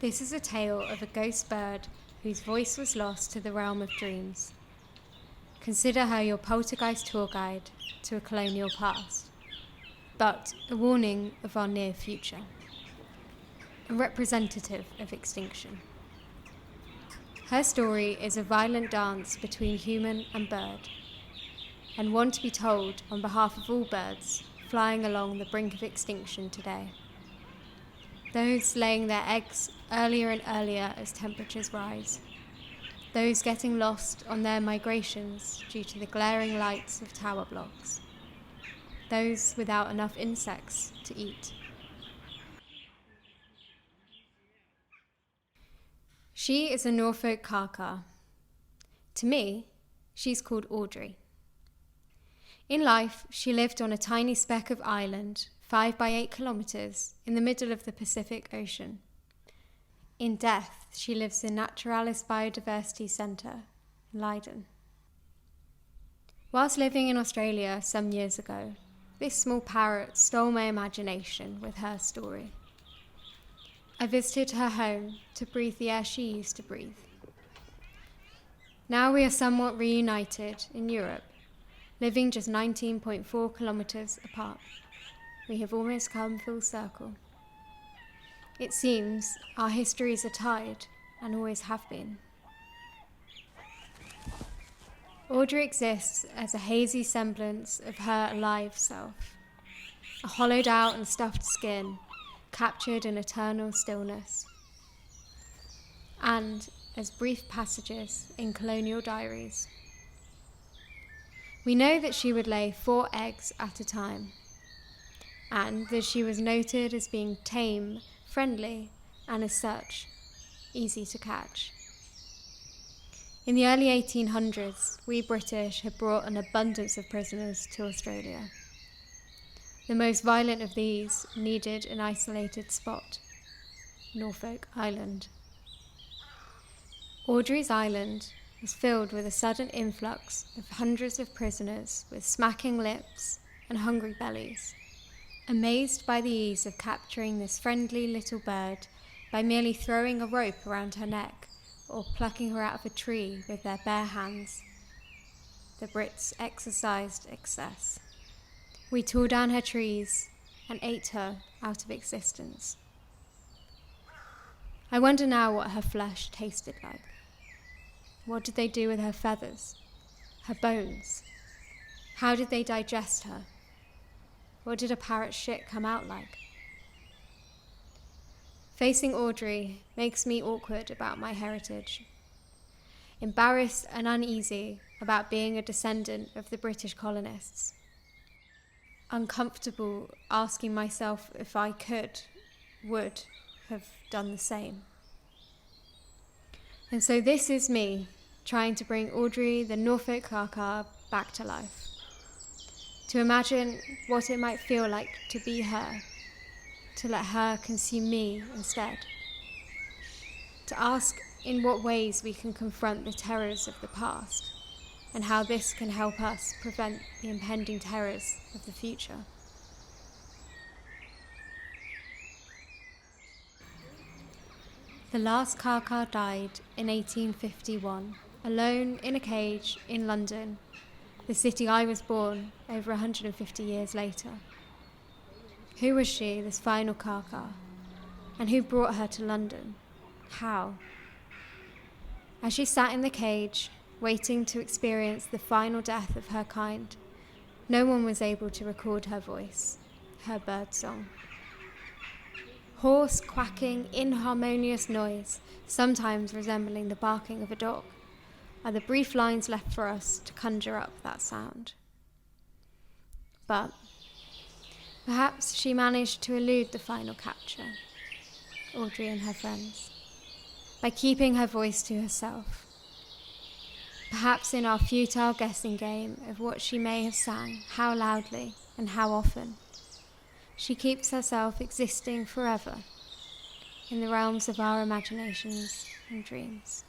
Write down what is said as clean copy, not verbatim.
This is a tale of a ghost bird whose voice was lost to the realm of dreams. Consider her your poltergeist tour guide to a colonial past, but a warning of our near future, a representative of extinction. Her story is a violent dance between human and bird, and one to be told on behalf of all birds flying along the brink of extinction today. Those laying their eggs earlier and earlier as temperatures rise. Those getting lost on their migrations due to the glaring lights of tower blocks. Those without enough insects to eat. She is a Norfolk Kaka. To me, she's called Audrey. In life, she lived on a tiny speck of island, 5 by 8 kilometres, in the middle of the Pacific Ocean. In death, she lives in Naturalis Biodiversity Centre, Leiden. Whilst living in Australia some years ago, this small parrot stole my imagination with her story. I visited her home to breathe the air she used to breathe. Now we are somewhat reunited in Europe, living just 19.4 kilometres apart. We have almost come full circle. It seems our histories are tied and always have been. Audrey exists as a hazy semblance of her alive self, a hollowed out and stuffed skin, captured in eternal stillness, and as brief passages in colonial diaries. We know that she would lay 4 eggs at a time, and that she was noted as being tame, friendly, and as such, easy to catch. In the early 1800s, we British had brought an abundance of prisoners to Australia. The most violent of these needed an isolated spot, Norfolk Island. Audrey's Island was filled with a sudden influx of hundreds of prisoners with smacking lips and hungry bellies, amazed by the ease of capturing this friendly little bird by merely throwing a rope around her neck or plucking her out of a tree with their bare hands. The Brits exercised excess. We tore down her trees and ate her out of existence. I wonder now what her flesh tasted like. What did they do with her feathers, her bones? How did they digest her? What did a parrot's shit come out like? Facing Audrey makes me awkward about my heritage, embarrassed and uneasy about being a descendant of the British colonists, uncomfortable asking myself if I would have done the same. And so this is me, trying to bring Audrey the Norfolk Kaka back to life. To imagine what it might feel like to be her, to let her consume me instead. To ask in what ways we can confront the terrors of the past, and how this can help us prevent the impending terrors of the future. The last Kaka died in 1851, alone in a cage in London, the city I was born over 150 years later. Who was she, this final Kaka? And who brought her to London? How? As she sat in the cage, waiting to experience the final death of her kind, no one was able to record her voice, her bird song. Hoarse, quacking, inharmonious noise, sometimes resembling the barking of a dog, are the brief lines left for us to conjure up that sound. But perhaps she managed to elude the final capture, Audrey and her friends, by keeping her voice to herself. Perhaps in our futile guessing game of what she may have sang, how loudly and how often, she keeps herself existing forever in the realms of our imaginations and dreams.